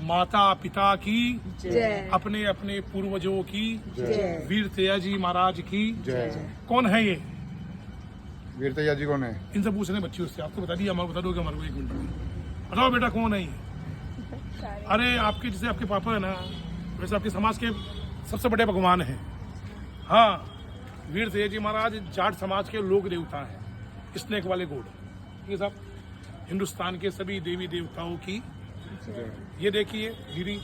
माता पिता की जय। अपने अपने पूर्वजों की जय। वीर तेजाजी महाराज की जय। कौन है ये? वीर तेजाजी कौन है? इनसे पूछने बच्चियों से, आपको बता दिया, हमारे बता दोगे हमारे को 1 मिनट में। बताओ बेटा कौन है ये? अरे आपके जैसे आपके पापा है ना, वैसे आपके समाज के सबसे बड़े भगवान हैं। हाँ, वीर तेजाजी महाराज जाट समाज के लोक देवता हैं, स्नेक वाले गॉड। ठीक है साहब, हिंदुस्तान के सभी देवी देवताओं की ये देखिए गिरी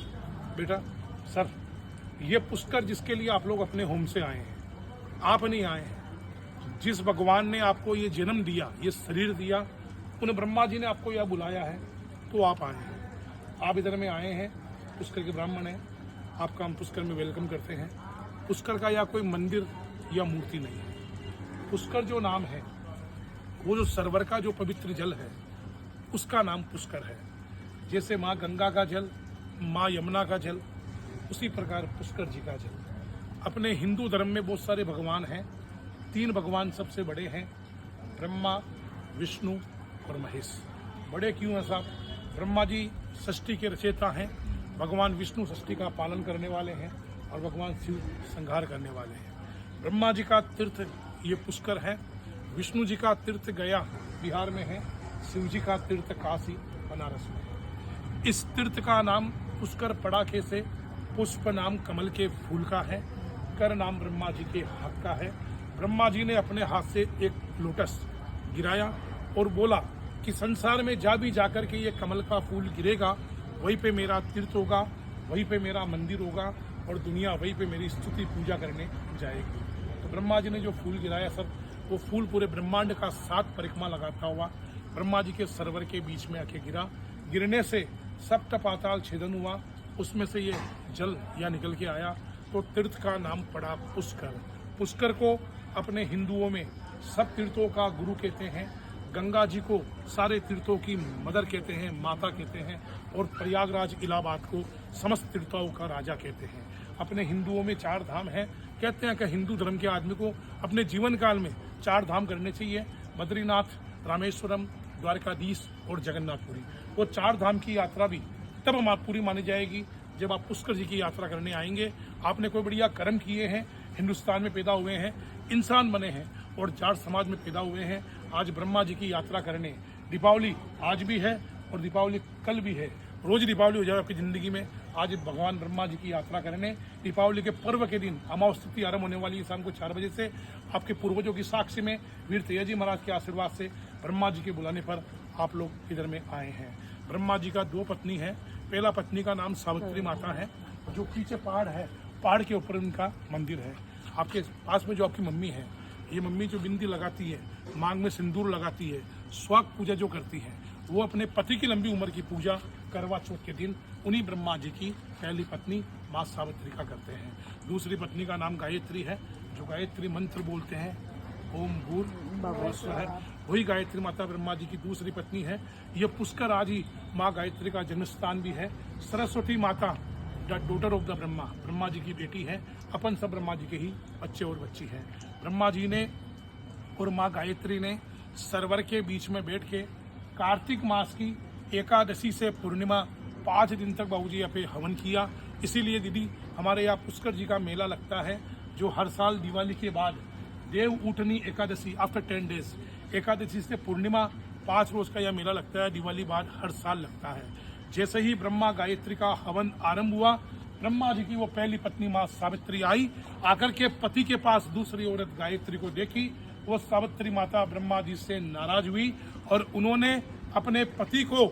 बेटा सर, ये पुष्कर जिसके लिए आप लोग अपने होम से आए हैं, आप नहीं आए हैं। जिस भगवान ने आपको ये जन्म दिया, ये शरीर दिया, उन ब्रह्मा जी ने आपको यह बुलाया है, तो आप आए हैं। आप इधर में आए हैं, पुष्कर के ब्राह्मण हैं, आपका हम पुष्कर में वेलकम करते हैं। पुष्कर का या कोई मंदिर या मूर्ति नहीं है। पुष्कर जो नाम है, वो जो सरवर का जो पवित्र जल है, उसका नाम पुष्कर है। जैसे माँ गंगा का जल, माँ यमुना का जल, उसी प्रकार पुष्कर जी का जल। अपने हिंदू धर्म में बहुत सारे भगवान हैं। 3 भगवान सबसे बड़े हैं, ब्रह्मा, विष्णु और महेश। बड़े क्यों हैं साहब? ब्रह्मा जी षष्ठी के रचयिता हैं, भगवान विष्णु षष्ठी का पालन करने वाले हैं और भगवान शिव संहार करने वाले हैं। ब्रह्मा जी का तीर्थ ये पुष्कर है, विष्णु जी का तीर्थ गया बिहार में है, शिव जी का तीर्थ काशी बनारस में है। इस तीर्थ का नाम पुष्कर पड़ाके से, पुष्प नाम कमल के फूल का है, कर नाम ब्रह्मा जी के हाथ का है। ब्रह्मा जी ने अपने हाथ से एक लोटस गिराया और बोला कि संसार में जा भी जाकर के ये कमल का फूल गिरेगा, वहीं पे मेरा तीर्थ होगा, वहीं पे मेरा मंदिर होगा और दुनिया वहीं पे मेरी स्तुति पूजा करने जाएगी। तो ब्रह्मा जी ने जो फूल गिराया सर, वो फूल पूरे ब्रह्मांड का 7 परिक्रमा लगाता हुआ ब्रह्मा जी के सरवर के बीच में आके गिरा। गिरने से सप्त पाताल छेदन हुआ, उसमें से ये जल या निकल के आया, तो तीर्थ का नाम पड़ा पुष्कर। पुष्कर को अपने हिंदुओं में सब तीर्थों का गुरु कहते हैं, गंगा जी को सारे तीर्थों की मदर कहते हैं, माता कहते हैं, और प्रयागराज इलाहाबाद को समस्त तीर्थों का राजा कहते हैं। अपने हिंदुओं में 4 धाम हैं। कहते हैं कि हिंदू धर्म के आदमी को अपने जीवन काल में 4 धाम करने चाहिए, बद्रीनाथ, रामेश्वरम, द्वारकाधीश और जगन्नाथपुरी। वो 4 धाम की यात्रा भी तब पूरी मानी जाएगी जब आप पुष्कर जी की यात्रा करने आएंगे। आपने कोई बढ़िया कर्म किए हैं, हिंदुस्तान में पैदा हुए हैं, इंसान बने हैं और जाट समाज में पैदा हुए हैं। आज ब्रह्मा जी की यात्रा करने, दीपावली आज भी है और दीपावली कल भी है, रोज दीपावली हो जाए आपकी जिंदगी में। आज भगवान ब्रह्मा जी की यात्रा करने, दीपावली के पर्व के दिन अमावस तिथि आरंभ होने वाली है शाम को 4 बजे से। आपके पूर्वजों की साक्षी में, वीर तेजाजी महाराज के आशीर्वाद से, ब्रह्मा जी के बुलाने पर आप लोग इधर में आए हैं। ब्रह्मा जी का 2 पत्नी है। पहला पत्नी का नाम सावित्री माता है, जो पीछे पहाड़ है, पहाड़ के ऊपर उनका मंदिर है। आपके पास में जो आपकी मम्मी है, ये मम्मी जो बिंदी लगाती है, मांग में सिंदूर लगाती है, स्वाग पूजा जो करती है, वो अपने पति की लंबी उम्र की पूजा करवा चौथ के दिन उन्हीं ब्रह्मा जी की पहली पत्नी माँ सावित्री का करते हैं। दूसरी पत्नी का नाम गायत्री है, जो गायत्री मंत्र बोलते हैं, ओम भूर्भुवः स्वः, वही गायत्री माता ब्रह्मा जी की दूसरी पत्नी है। यह पुष्कर आज ही माँ गायत्री का जन्म स्थान भी है। सरस्वती माता the daughter of the Brahma, Brahma ji की बेटी है। अपन सब ब्रह्मा जी के ही बच्चे और बच्ची हैं। ब्रह्मा जी ने और माँ गायत्री ने सरवर के बीच में बैठ के कार्तिक मास की एकादशी से पूर्णिमा 5 दिन तक बाबूजी यहाँ पे हवन किया। इसीलिए दीदी हमारे यहाँ पुष्कर जी का मेला लगता है, जो हर साल दिवाली के बाद देव उठनी एकादशी आफ्टर 10 डेज, एकादशी से पूर्णिमा 5 रोज का यह मेला लगता है, दिवाली बाद हर साल लगता है। जैसे ही ब्रह्मा गायत्री का हवन आरंभ हुआ, ब्रह्मा जी की वो पहली पत्नी माँ सावित्री आई, आकर के पति के पास दूसरी औरत गायत्री को देखी। वो सावित्री माता ब्रह्मा जी से नाराज हुई और उन्होंने अपने पति को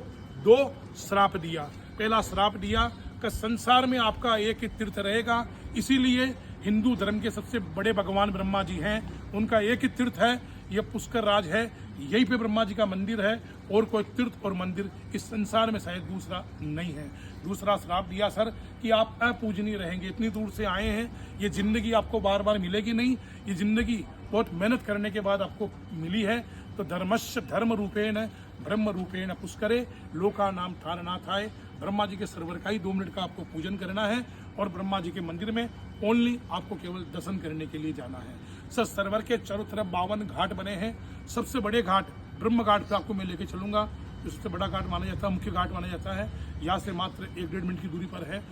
2 श्राप दिया। पहला श्राप दिया कि संसार में आपका एक ही तीर्थ रहेगा, इसीलिए हिंदू धर्म के सबसे बड़े भगवान ब्रह्मा जी हैं, उनका एक ही तीर्थ है, यह पुष्कर राज है, यहीं पे ब्रह्मा जी का मंदिर है और कोई तीर्थ और मंदिर इस संसार में शायद दूसरा नहीं है। दूसरा श्राप दिया सर कि आप अपूजनीय रहेंगे, इतनी दूर से आए हैं, ये जिंदगी आपको बार बार मिलेगी नहीं, ये जिंदगी बहुत मेहनत करने के बाद आपको मिली है। तो धर्मस्य धर्म रूपेण ब्रह्म रूपेण पुष्करे लोका नाम थारनाथाय। ब्रह्मा जी के सरवर का ही 2 मिनट का आपको पूजन करना है और ब्रह्मा जी के मंदिर में ओनली आपको केवल दर्शन करने के लिए जाना है। सर सरवर के चारों तरफ 52 घाट बने हैं। सबसे बड़े घाट ब्रह्म घाट पे आपको मैं लेके चलूंगा। जो सबसे बड़ा घाट माना जाता है, मुख्य घाट माना जाता है। यहाँ से मात्र 1-1.5 मिनट की दूरी पर है।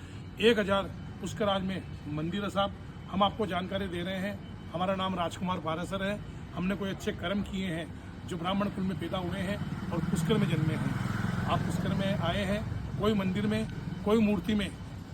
1000 पुष्कराज में मंदिर है साहब। हम आपको जानकारी दे रहे हैं। हमारा नाम राजकुमार पारासर है। हमने कोई अच्छे कर्म किए हैं, जो ब्राह्मण कुल में पैदा हुए हैं और पुष्कर में जन्मे हैं। आप पुष्कर में आए हैं, कोई मंदिर में, कोई मूर्ति में,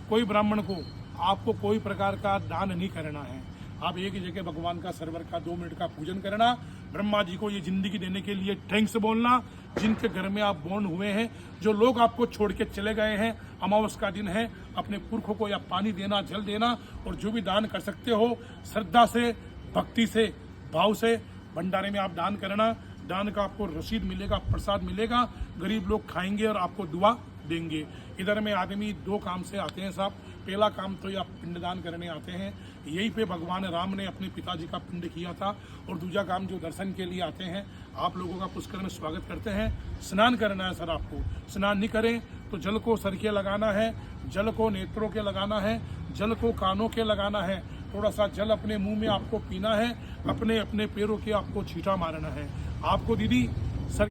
कोई ब्राह्मण को आपको कोई प्रकार का दान नहीं करना है। आप एक ही जगह भगवान का सरवर का 2 मिनट का पूजन करना, ब्रह्मा जी को ये जिंदगी देने के लिए थैंक्स बोलना, जिनके घर में आप बोर्न हुए हैं, जो लोग आपको छोड़ के चले गए हैं, अमावस का दिन है, अपने पुरखों को या पानी देना, जल देना, और जो भी दान कर सकते हो श्रद्धा से, भक्ति से, भाव से भंडारे में आप दान करना। दान का आपको रसीद मिलेगा, प्रसाद मिलेगा, गरीब लोग खाएंगे और आपको दुआ देंगे। इधर में आदमी 2 काम से आते हैं साहब। पहला काम तो ये आप पिंडदान करने आते हैं, यहीं पे भगवान राम ने अपने पिताजी का पिंड किया था। और दूसरा काम जो दर्शन के लिए आते हैं, आप लोगों का पुष्कर में स्वागत करते हैं। स्नान करना है सर आपको। स्नान नहीं करें तो जल को सर के लगाना है, जल को नेत्रों के लगाना है, जल को कानों के लगाना है, थोड़ा सा जल अपने मुंह में आपको पीना है, अपने अपने पैरों के आपको छींटा मारना है। आपको दीदी